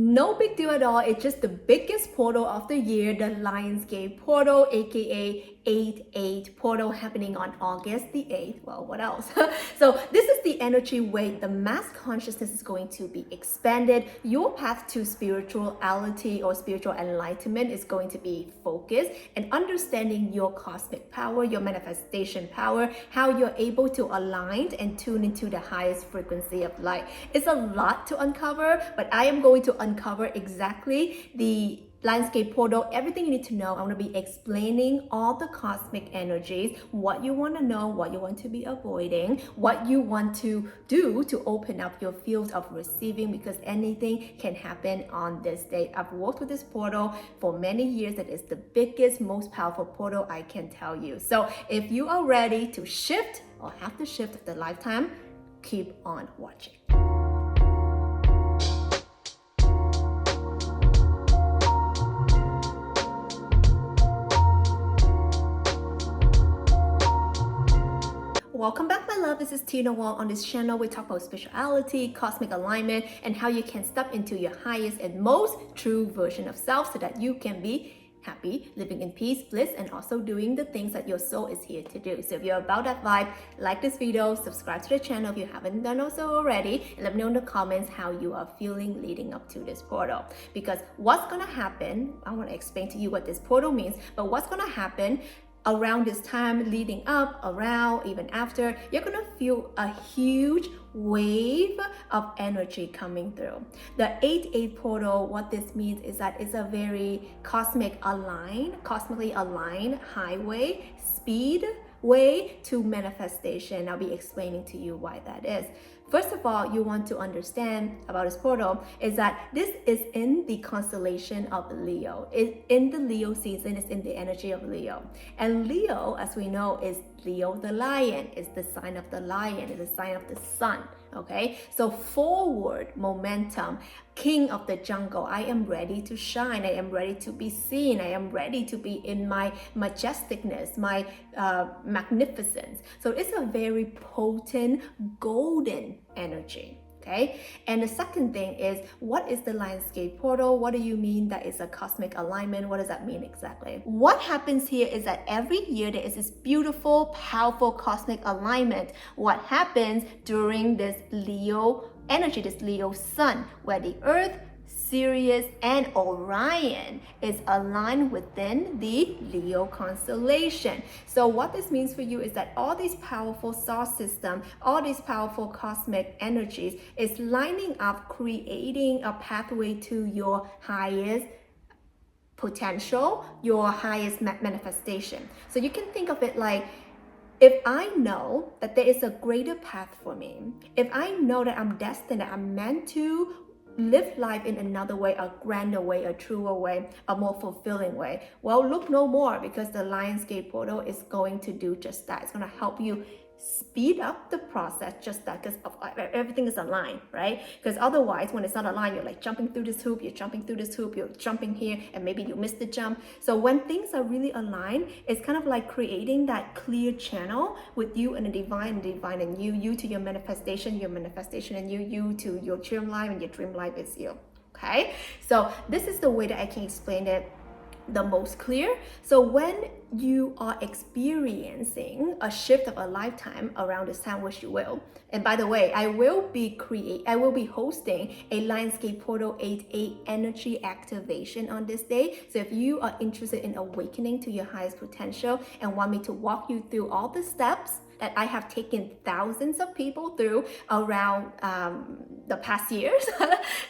No big deal at all. It's just the biggest portal of the year, the Lionsgate portal, aka 8-8 portal, happening on August the 8th. Well, what else? So this is the energy way the mass consciousness is going to be expanded. Your path to spirituality or spiritual enlightenment is going to be focused and understanding your cosmic power, your manifestation power, how you're able to align and tune into the highest frequency of light. It's a lot to uncover, but I am going to uncover exactly the landscape portal, everything you need to know. I'm going to be explaining all the cosmic energies, what you want to know, what you want to be avoiding, what you want to do to open up your field of receiving, because anything can happen on this day. I've worked with this portal for many years. It is the biggest, most powerful portal, I can tell you. So if you are ready to shift or have the shift of the lifetime, keep on watching. Welcome back, my love. This is Tina Wong. On this channel, we talk about spirituality, cosmic alignment, and how you can step into your highest and most true version of self so that you can be happy, living in peace, bliss, and also doing the things that your soul is here to do. So if you're about that vibe, like this video, subscribe to the channel if you haven't done so already, and let me know in the comments how you are feeling leading up to this portal. Because what's gonna happen, I want to explain to you what this portal means, but what's gonna happen around this time, leading up, around, even after, you're gonna feel a huge wave of energy coming through. The 8-8 portal, what this means is that it's a very cosmically aligned highway, speed way to manifestation. I'll be explaining to you why that is. First of all, you want to understand about this portal is that this is in the constellation of Leo. It's in the Leo season, it's in the energy of Leo. And Leo, as we know, is Leo the lion. It's the sign of the lion, it's the sign of the sun. Okay, so forward momentum, king of the jungle. I am ready to shine. I am ready to be seen. I am ready to be in my majesticness, my magnificence. So it's a very potent golden energy. Okay, and the second thing is, what is the Lionsgate portal? What do you mean that is a cosmic alignment? What does that mean exactly? What happens here is that every year there is this beautiful, powerful cosmic alignment. What happens during this Leo energy, this Leo sun, where the earth, Sirius, and Orion is aligned within the Leo constellation. So what this means for you is that all these powerful star system, all these powerful cosmic energies is lining up, creating a pathway to your highest potential, your highest manifestation. So you can think of it like, if I know that there is a greater path for me, if I know that I'm destined, that I'm meant to live life in another way, a grander way, a truer way, a more fulfilling way, well, look no more, because the Lionsgate portal is going to do just that. It's going to help you speed up the process, just that, because everything is aligned, right? Because otherwise, when it's not aligned, you're like jumping through this hoop, you're jumping through this hoop, you're jumping here, and maybe you missed the jump. So when things are really aligned, it's kind of like creating that clear channel with you and the divine and you to your manifestation and you to your dream life, and your dream life is you. Okay, so this is the way that I can explain it the most clear. So when you are experiencing a shift of a lifetime around this time, which you will, and by the way, I will be hosting a Lionsgate portal 8-8 energy activation on this day. So if you are interested in awakening to your highest potential and want me to walk you through all the steps that I have taken thousands of people through around the past years,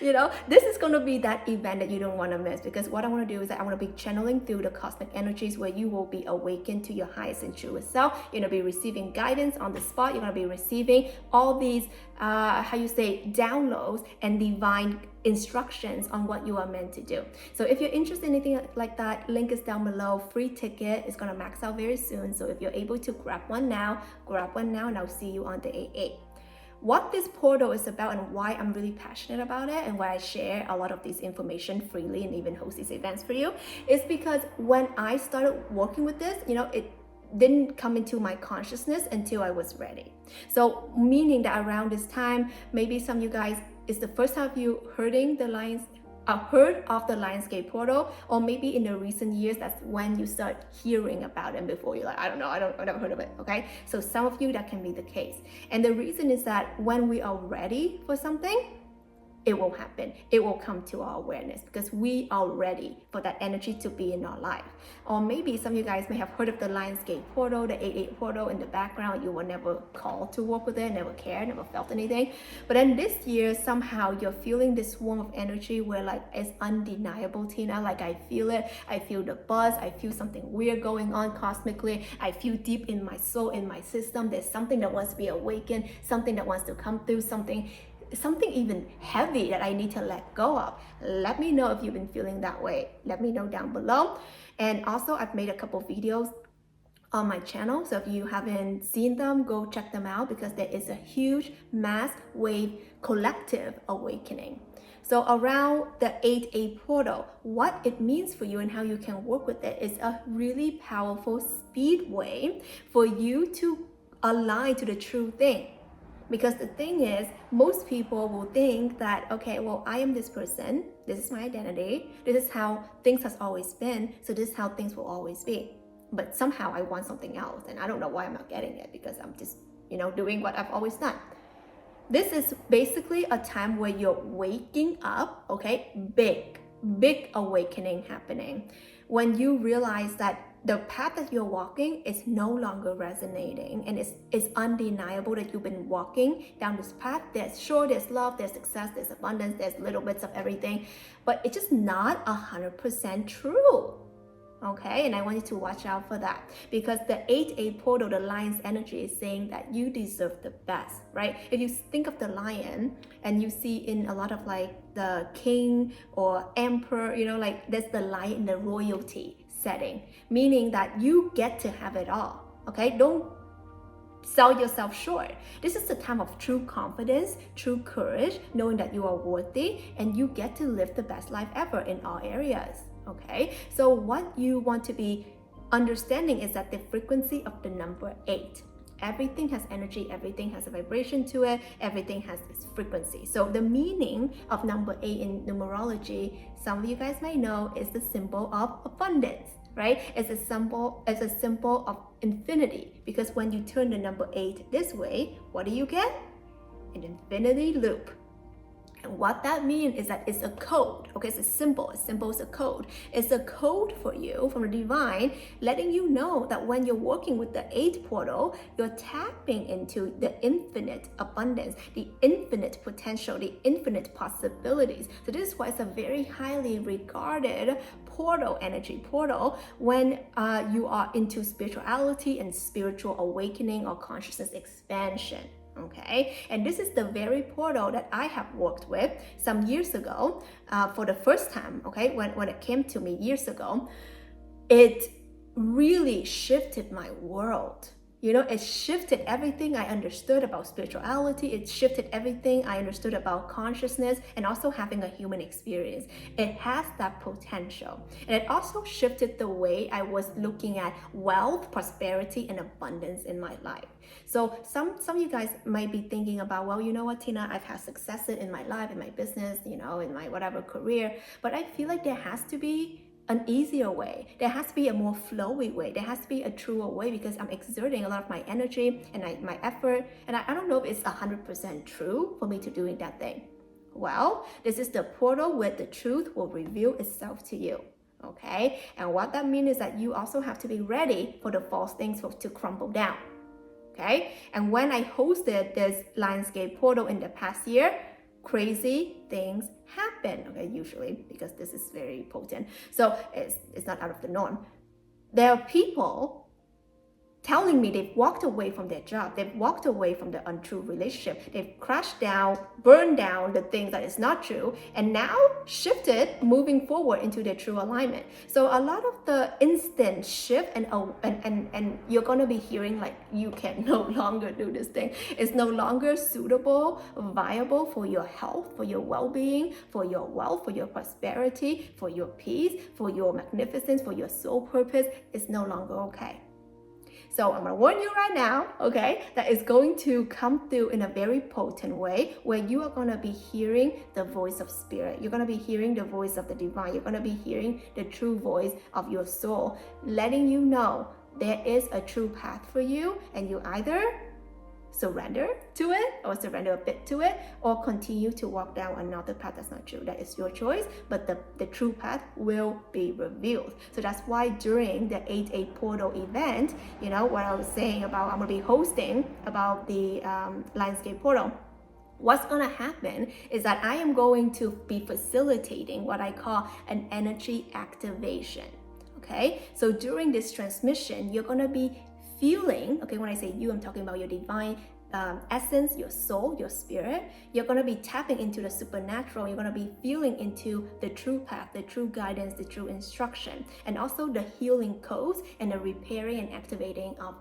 you know, this is going to be that event that you don't want to miss, because what I want to do is that I want to be channeling through the cosmic energies where you will be awakened to your highest and truest self. You're going to be receiving guidance on the spot. You're going to be receiving all these, downloads and divine instructions on what you are meant to do. So if you're interested in anything like that, link is down below. Free ticket is going to max out very soon. So if you're able to grab one now, and I'll see you on the 8-8. What this portal is about and why I'm really passionate about it and why I share a lot of this information freely and even host these events for you is because when I started working with this, you know, it didn't come into my consciousness until I was ready. So meaning that around this time, maybe some of you guys, it's the first time you hearing the heard of the Lionsgate portal, or maybe in the recent years, that's when you start hearing about it. Before you're like, I don't know, I never heard of it. Okay, so some of you, that can be the case. And the reason is that when we are ready for something, it will happen. It will come to our awareness because we are ready for that energy to be in our life. Or maybe some of you guys may have heard of the Lionsgate portal, the 8-8 portal in the background. You were never called to work with it, never cared, never felt anything. But then this year, somehow you're feeling this swarm of energy where like it's undeniable, Tina. Like I feel it. I feel the buzz. I feel something weird going on cosmically. I feel deep in my soul, in my system. There's something that wants to be awakened, something that wants to come through, something even heavy that I need to let go of. Let me know if you've been feeling that way. Let me know down below. And also, I've made a couple videos on my channel, so if you haven't seen them, go check them out, because there is a huge mass wave collective awakening. So around the 8-8 portal, what it means for you and how you can work with it is a really powerful speedway for you to align to the true thing. Because the thing is, most people will think that, okay, well, I am this person, this is my identity, this is how things has always been, so this is how things will always be. But somehow I want something else, and I don't know why I'm not getting it, because I'm just, doing what I've always done. This is basically a time where you're waking up, okay? Big awakening happening. When you realize that the path that you're walking is no longer resonating, and it's undeniable that you've been walking down this path. There's love, there's success, there's abundance, there's little bits of everything, but it's just not 100% true. Okay, and I want you to watch out for that, because the 8-8 portal, the lion's energy, is saying that you deserve the best, right? If you think of the lion and you see in a lot of like the king or emperor, like there's the lion in the royalty setting, meaning that you get to have it all. Okay, don't sell yourself short. This is the time of true confidence, true courage, knowing that you are worthy and you get to live the best life ever in all areas. Okay, so what you want to be understanding is that the frequency of the number 8, everything has energy, everything has a vibration to it, everything has its frequency. So the meaning of number 8 in numerology, some of you guys may know, is the symbol of abundance, right? It's a symbol of infinity, because when you turn the number 8 this way, what do you get? An infinity loop. And what that means is that it's a code, okay? It's a symbol. A symbol is a code. It's a code for you from the divine, letting you know that when you're working with the 8 portal, you're tapping into the infinite abundance, the infinite potential, the infinite possibilities. So this is why it's a very highly regarded portal, energy portal, when you are into spirituality and spiritual awakening or consciousness expansion. Okay, and this is the very portal that I have worked with some years ago for the first time. Okay, when it came to me years ago, it really shifted my world. It shifted everything I understood about spirituality. It shifted everything I understood about consciousness and also having a human experience. It has that potential. And it also shifted the way I was looking at wealth, prosperity, and abundance in my life. So some of you guys might be thinking about, well, you know what, Tina, I've had success in my life, in my business, in my whatever career, but I feel like there has to be an easier way. There has to be a more flowy way. There has to be a truer way, because I'm exerting a lot of my energy and my effort, and I don't know if it's 100% true for me to doing that thing. Well, this is the portal where the truth will reveal itself to you. Okay, and what that means is that you also have to be ready for the false things to crumble down. Okay, and when I hosted this Lionsgate portal in the past year, crazy things happen, okay, usually, because this is very potent. So it's not out of the norm. There are people telling me they've walked away from their job, they've walked away from the untrue relationship, they've crashed down, burned down the things that is not true, and now shifted, moving forward into their true alignment. So a lot of the instant shift and you're gonna be hearing like, you can no longer do this thing. It's no longer suitable, viable for your health, for your well-being, for your wealth, for your prosperity, for your peace, for your magnificence, for your soul purpose. It's no longer okay. So I'm gonna warn you right now, okay, that is going to come through in a very potent way where you are gonna be hearing the voice of spirit. You're gonna be hearing the voice of the divine. You're gonna be hearing the true voice of your soul, letting you know there is a true path for you, and you either surrender to it or surrender a bit to it, or continue to walk down another path that's not true. That is your choice, but the true path will be revealed. So that's why during the 8-8 portal event, what I was saying about I'm going to be hosting about the Lionsgate portal, what's going to happen is that I am going to be facilitating what I call an energy activation. Okay, so during this transmission, you're going to be feeling, okay, when I say you, I'm talking about your divine essence, your soul, your spirit. You're going to be tapping into the supernatural. You're going to be feeling into the true path, the true guidance, the true instruction, and also the healing codes and the repairing and activating of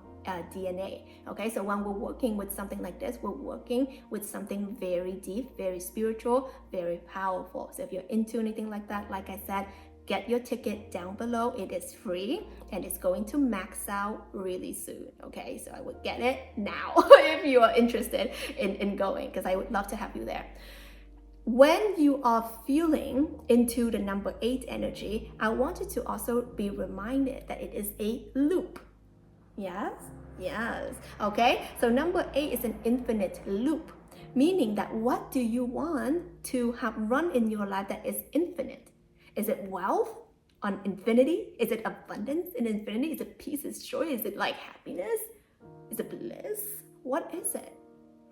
DNA. Okay, so when we're working with something like this, we're working with something very deep, very spiritual, very powerful. So if you're into anything like that, like I said, get your ticket down below. It is free and it's going to max out really soon. Okay, so I would get it now if you are interested in going, because I would love to have you there. When you are feeling into the number 8 energy, I want you to also be reminded that it is a loop. Yes. Okay, so number 8 is an infinite loop, meaning that what do you want to have run in your life that is infinite? Is it wealth on infinity? Is it abundance in infinity? Is it peace? Is it joy? Is it like happiness? Is it bliss? What is it,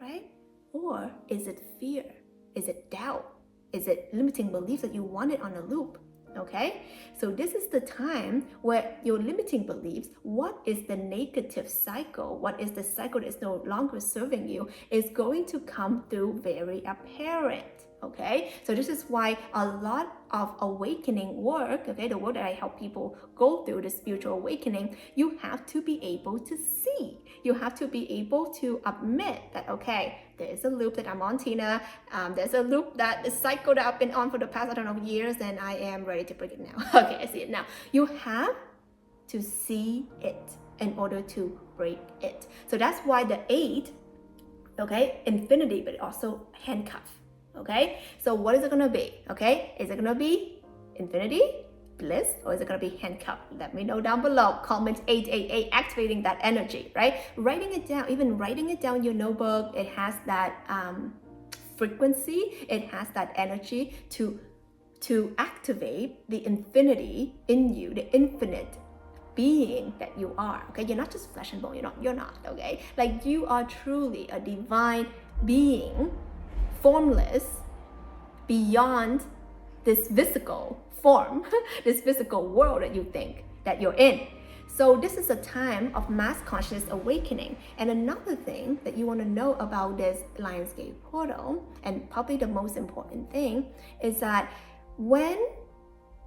right? Or is it fear? Is it doubt? Is it limiting beliefs that you want it on a loop? Okay, so this is the time where your limiting beliefs, what is the negative cycle, what is the cycle that is no longer serving you, is going to come through very apparent. Okay, so this is why a lot of awakening work, okay, the work that I help people go through, the spiritual awakening, you have to be able to see. You have to be able to admit that, okay, there is a loop that I'm on, Tina. There's a loop, that the cycle that I've been on for the past, I don't know, years, and I am ready to break it now. Okay, I see it now. You have to see it in order to break it. So that's why the 8, okay, infinity, but also handcuff. Okay, so what is it going to be? Okay, is it going to be infinity, bliss, or is it going to be handcuff? Let me know down below. Comment 888, activating that energy, right? Writing it down, even writing it down in your notebook, it has that frequency, it has that energy to activate the infinity in you, the infinite being that you are. Okay, you're not just flesh and bone. You're not. Okay, like you are truly a divine being, formless, beyond this physical form, this physical world that you think that you're in. So this is a time of mass consciousness awakening. And another thing that you want to know about this Lionsgate portal, and probably the most important thing, is that when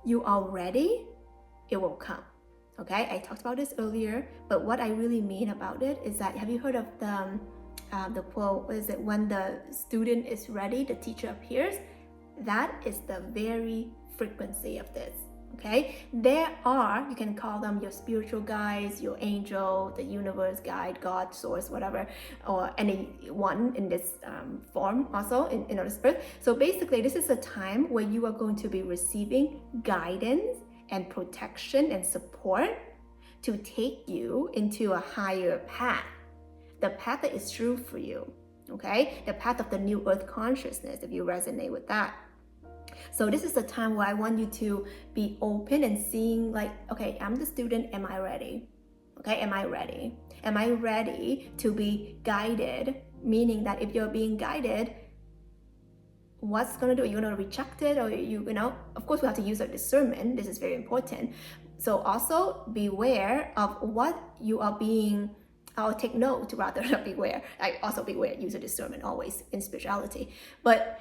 you are ready, it will come. Okay, I talked about this earlier, but what I really mean about it is that, have you heard of the quote, what is it, when the student is ready, the teacher appears? That is the very frequency of this. Okay, there are, you can call them your spiritual guides, your angel, the universe guide, God, source, whatever, or anyone in this form also in other spirit. So basically, this is a time where you are going to be receiving guidance and protection and support to take you into a higher path. The path that is true for you, okay? The path of the new earth consciousness, if you resonate with that. So this is the time where I want you to be open and seeing, like, okay, I'm the student, am I ready? Okay, am I ready? Am I ready to be guided? Meaning that if you're being guided, what's gonna do? You're gonna reject it, or you know, of course we have to use our discernment. This is very important. So also beware of what you are being, or take note rather, not beware. I also beware, use a discernment always in spirituality. But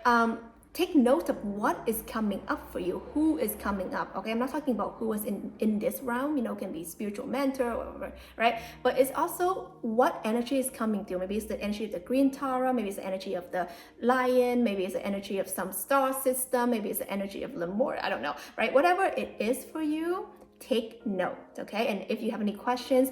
take note of what is coming up for you, who is coming up. Okay, I'm not talking about who is in this realm, you know, can be spiritual mentor or whatever, right? But it's also what energy is coming through. Maybe it's the energy of the green Tara, maybe it's the energy of the lion, maybe it's the energy of some star system, maybe it's the energy of Lemur, I don't know, right? Whatever it is for you, take note, okay? And if you have any questions,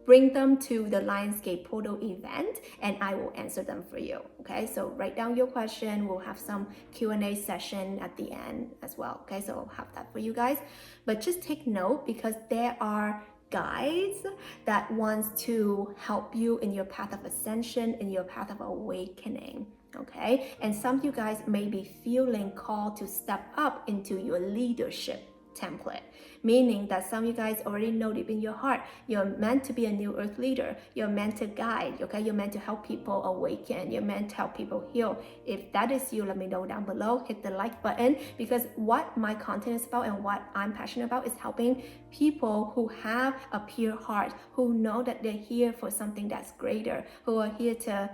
bring them to the Lionsgate portal event and I will answer them for you. Okay, so write down your question. We'll have some Q&A session at the end as well. Okay, so I'll have that for you guys. But just take note, because there are guides that wants to help you in your path of ascension, in your path of awakening. Okay, and some of you guys may be feeling called to step up into your leadership template, meaning that some of you guys already know deep in your heart you're meant to be a new earth leader, you're meant to guide, okay, you're meant to help people awaken, you're meant to help people heal. If that is you, let me know down below. Hit the like button, because what my content is about and what I'm passionate about is helping people who have a pure heart, who know that they're here for something that's greater, who are here to,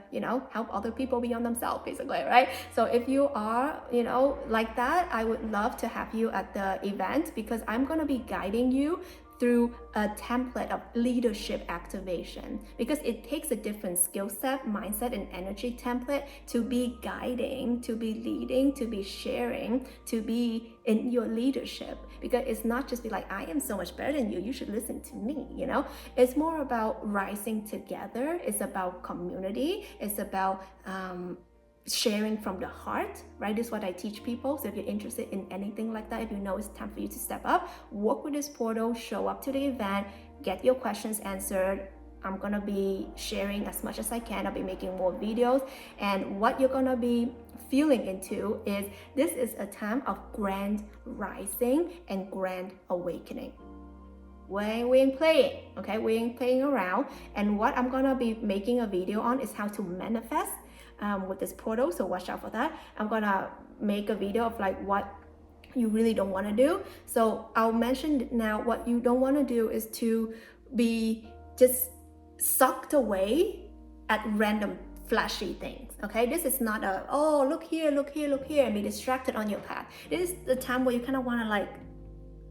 help other people beyond themselves, basically, right? So if you are, like that, I would love to have you at the event, because I'm going to be guiding you through a template of leadership activation, because it takes a different skill set, mindset, and energy template to be guiding, to be leading, to be sharing, to be in your leadership. Because it's not just be like, I am so much better than you should listen to me, It's more about rising together. It's about community. It's about sharing from the heart, right? This is what I teach people. So if you're interested in anything like that, if you know it's time for you to step up, work with this portal, show up to the event, get your questions answered. I'm gonna be sharing as much as I can. I'll be making more videos, and what you're gonna be feeling into is, this is a time of grand rising and grand awakening. We ain't playing, okay? We ain't playing around. And what I'm gonna be making a video on is how to manifest with this portal, so watch out for that. I'm gonna make a video of like what you really don't want to do. So I'll mention now, what you don't want to do is to be just sucked away at random flashy things. Okay, this is not a, oh, look here, and be distracted on your path. This is the time where you kind of want to like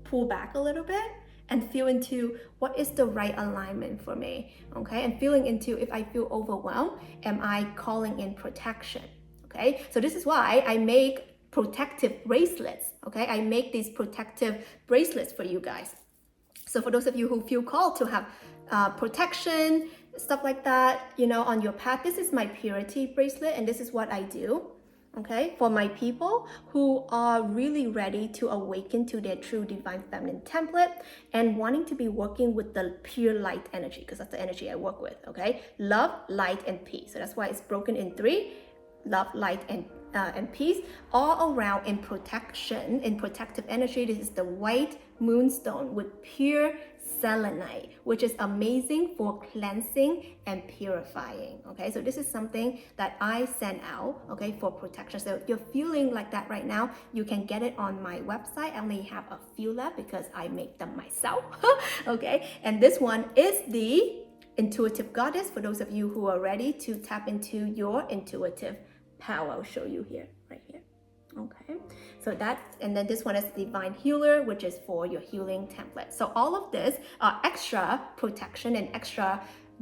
pull back a little bit and feel into what is the right alignment for me, okay? And feeling into, if I feel overwhelmed, am I calling in protection, okay? So this is why I make protective bracelets, okay? I make these protective bracelets for you guys. So for those of you who feel called to have protection, stuff like that, on your path, this is my purity bracelet, and this is what I do. Okay, for my people who are really ready to awaken to their true divine feminine template and wanting to be working with the pure light energy, because that's the energy I work with. Okay, love, light, and peace. So that's why it's broken in 3: love, light, and peace, all around in protection, in protective energy. This is the white moonstone with pure selenite, which is amazing for cleansing and purifying. Okay, so this is something that I send out, okay, for protection. So if you're feeling like that right now, you can get it on my website. I only have a few left because I make them myself. Okay, and this one is the Intuitive Goddess, for those of you who are ready to tap into your intuitive power. I'll show you here, right here. Okay, so that, and then this one is Divine Healer, which is for your healing template. So all of this are extra protection and extra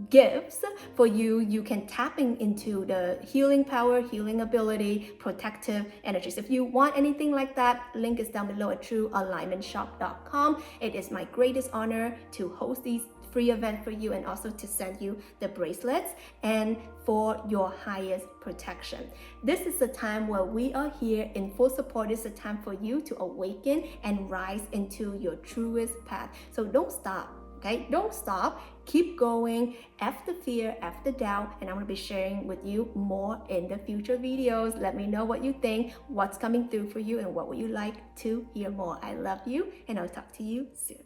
gifts for you. You can tapping into the healing power, healing ability, protective energies. If you want anything like that, link is down below at truealignmentshop.com. It is my greatest honor to host these free event for you, and also to send you the bracelets and for your highest protection. This is the time where we are here in full support. This is a time for you to awaken and rise into your truest path. So don't stop, okay? Don't stop. Keep going. F the fear, F the doubt, and I'm going to be sharing with you more in the future videos. Let me know what you think, what's coming through for you, and what would you like to hear more. I love you, and I'll talk to you soon.